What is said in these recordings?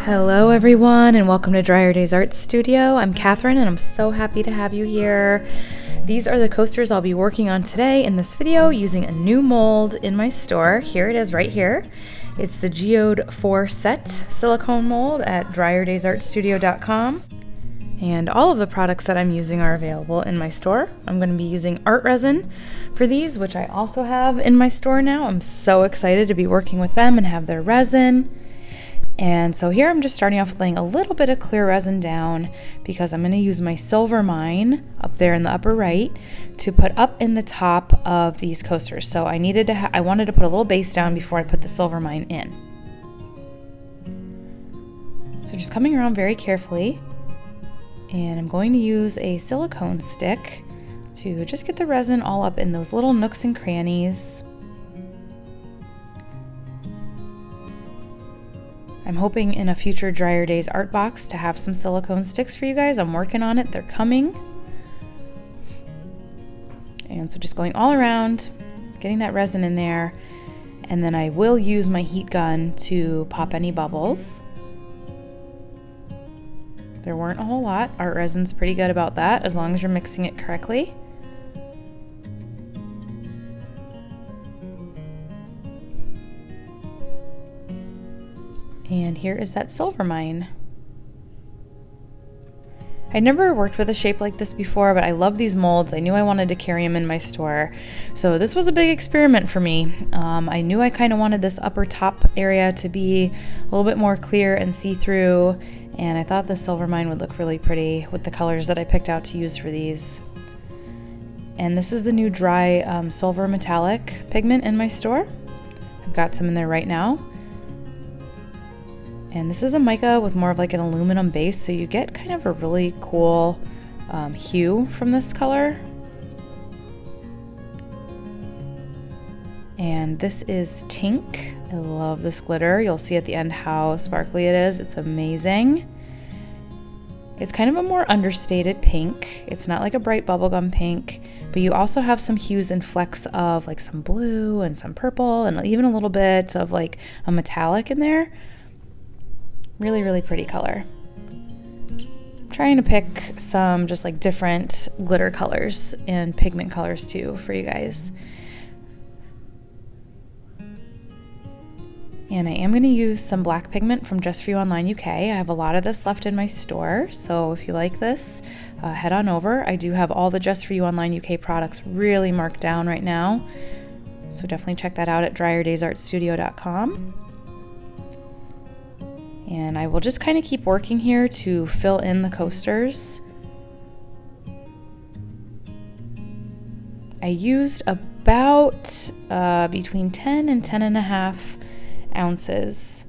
Hello everyone and welcome to Dryer Days Art Studio. I'm Catherine and I'm so happy to have you here. These are the coasters I'll be working on today in this video using a new mold in my store. Here it is right here. It's the Geode 4 set silicone mold at dryerdaysartstudio.com. And all of the products that I'm using are available in my store. I'm going to be using art resin for these, which I also have in my store now. I'm so excited to be working with them and have their resin. And so here I'm just starting off with laying a little bit of clear resin down because I'm going to use my silver mine up there in the upper right to put up in the top of these coasters. So I wanted to put a little base down before I put the silver mine in. So just coming around very carefully, and I'm going to use a silicone stick to just get the resin all up in those little nooks and crannies. I'm hoping in a future Dryer Days art box to have some silicone sticks for you guys. I'm working on it, they're coming. And so just going all around, getting that resin in there, and then I will use my heat gun to pop any bubbles. There weren't a whole lot. Art resin's pretty good about that as long as you're mixing it correctly. And here is that silver mine. I never worked with a shape like this before, but I love these molds. I knew I wanted to carry them in my store. So this was a big experiment for me. I knew I kind of wanted this upper top area to be a little bit more clear and see-through, and I thought the silver mine would look really pretty with the colors that I picked out to use for these. And this is the new dry silver metallic pigment in my store. I've got some in there right now. And this is a mica with more of like an aluminum base, so you get kind of a really cool hue from this color. And this is Tink. I love this glitter. You'll see at the end how sparkly it is. It's amazing. It's kind of a more understated pink. It's not like a bright bubblegum pink, but you also have some hues and flecks of like some blue and some purple and even a little bit of like a metallic in there. Really, really pretty color. I'm trying to pick some just like different glitter colors and pigment colors too for you guys. And I am going to use some black pigment from Just For You Online UK. I have a lot of this left in my store, so if you like this, head on over. I do have all the Just For You Online UK products really marked down right now, so definitely check that out at dryerdaysartstudio.com. And I will just kind of keep working here to fill in the coasters. I used about between 10 and 10.5 ounces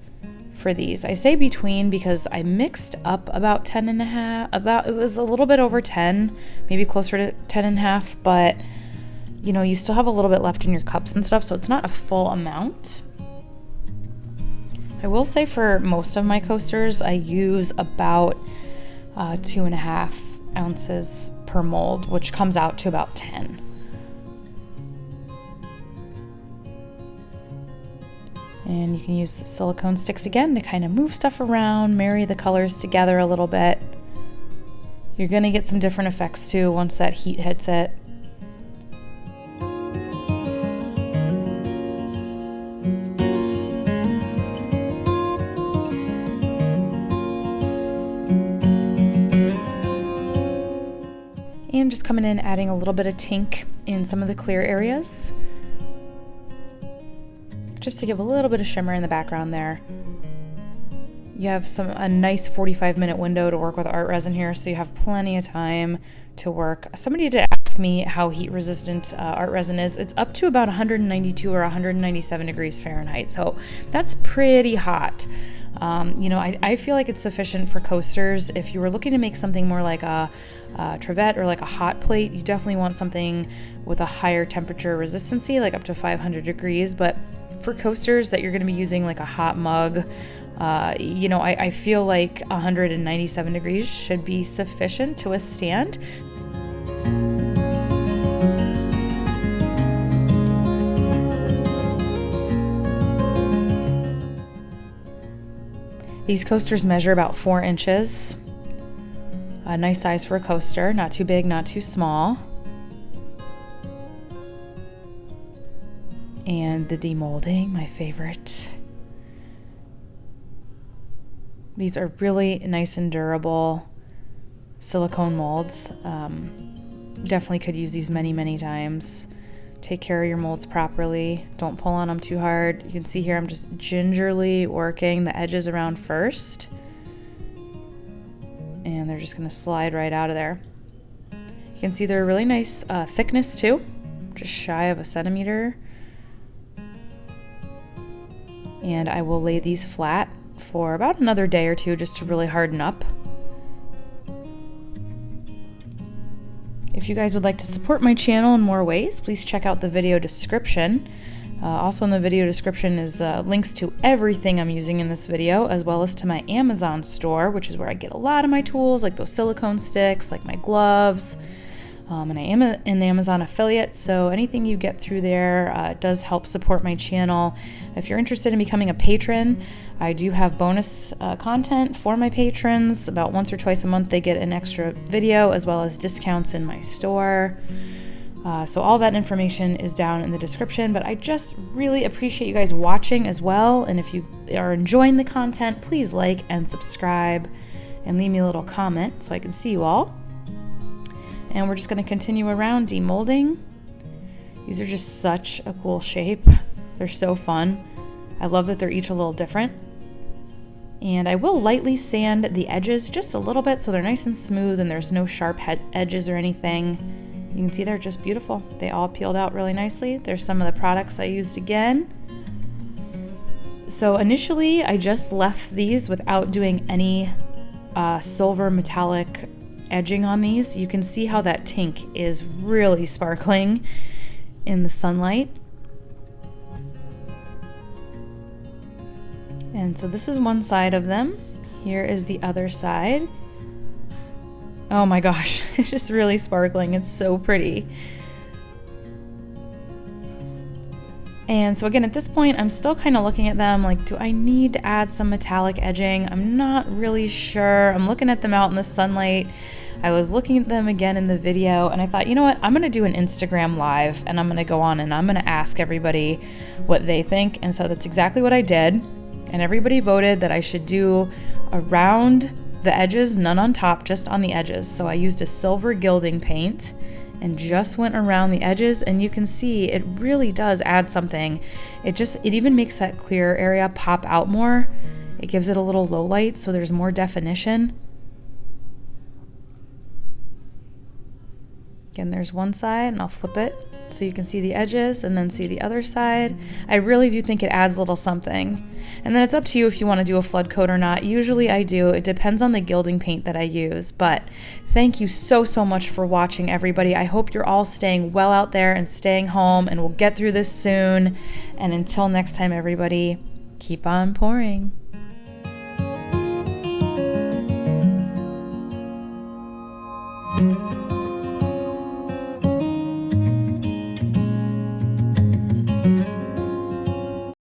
for these. I say between because I mixed up about 10.5, it was a little bit over 10, maybe closer to 10.5, but you know, you still have a little bit left in your cups and stuff, so it's not a full amount. I will say for most of my coasters, I use about 2.5 ounces per mold, which comes out to about 10. And you can use silicone sticks again to kind of move stuff around, marry the colors together a little bit. You're going to get some different effects too once that heat hits it. And just coming in, adding a little bit of Tink in some of the clear areas, just to give a little bit of shimmer in the background there. You have a nice 45-minute window to work with art resin here, so you have plenty of time to work. Somebody did ask me how heat resistant art resin is. It's up to about 192 or 197 degrees Fahrenheit, so that's pretty hot. You know, I feel like it's sufficient for coasters. If you were looking to make something more like a trevette or like a hot plate, you definitely want something with a higher temperature resistancy, like up to 500 degrees. But for coasters that you're going to be using like a hot mug, you know, I feel like 197 degrees should be sufficient to withstand. These coasters measure about 4 inches. A nice size for a coaster, not too big, not too small. And the demolding, my favorite. These are really nice and durable silicone molds. Definitely could use these many, many times. Take care of your molds properly. Don't pull on them too hard. You can see here I'm just gingerly working the edges around first. And they're just going to slide right out of there. You can see they're a really nice thickness too, just shy of 1 centimeter. And I will lay these flat for about another day or two just to really harden up. If you guys would like to support my channel in more ways, please check out the video description. Also in the video description is links to everything I'm using in this video, as well as to my Amazon store, which is where I get a lot of my tools, like those silicone sticks, like my gloves. And I am an Amazon affiliate, so anything you get through there does help support my channel. If you're interested in becoming a patron, I do have bonus content for my patrons. About once or twice a month they get an extra video, as well as discounts in my store. So all that information is down in the description, but I just really appreciate you guys watching as well. And if you are enjoying the content, please like and subscribe and leave me a little comment so I can see you all. And we're just going to continue around demolding. These are just such a cool shape. They're so fun. I love that they're each a little different. And I will lightly sand the edges just a little bit so they're nice and smooth and there's no sharp edges or anything. You can see they're just beautiful. They all peeled out really nicely. There's some of the products I used again. So initially I just left these without doing any silver metallic edging on these. You can see how that tink is really sparkling in the sunlight. And so this is one side of them. Here is the other side. Oh my gosh, it's just really sparkling. It's so pretty. And so again, at this point, I'm still kind of looking at them like, do I need to add some metallic edging? I'm not really sure. I'm looking at them out in the sunlight. I was looking at them again in the video and I thought, you know what? I'm going to do an Instagram live and I'm going to go on and I'm going to ask everybody what they think. And so that's exactly what I did. And everybody voted that I should do around the edges, none on top, just on the edges. So I used a silver gilding paint and just went around the edges, and you can see it really does add something. It even makes that clear area pop out more. It gives it a little low light so there's more definition. Again, there's one side and I'll flip it so you can see the edges and then see the other side. I really do think it adds a little something. And then it's up to you if you want to do a flood coat or not. Usually I do. It depends on the gilding paint that I use. But thank you so much for watching, everybody. I hope you're all staying well out there and staying home, and we'll get through this soon. And until next time, everybody, keep on pouring.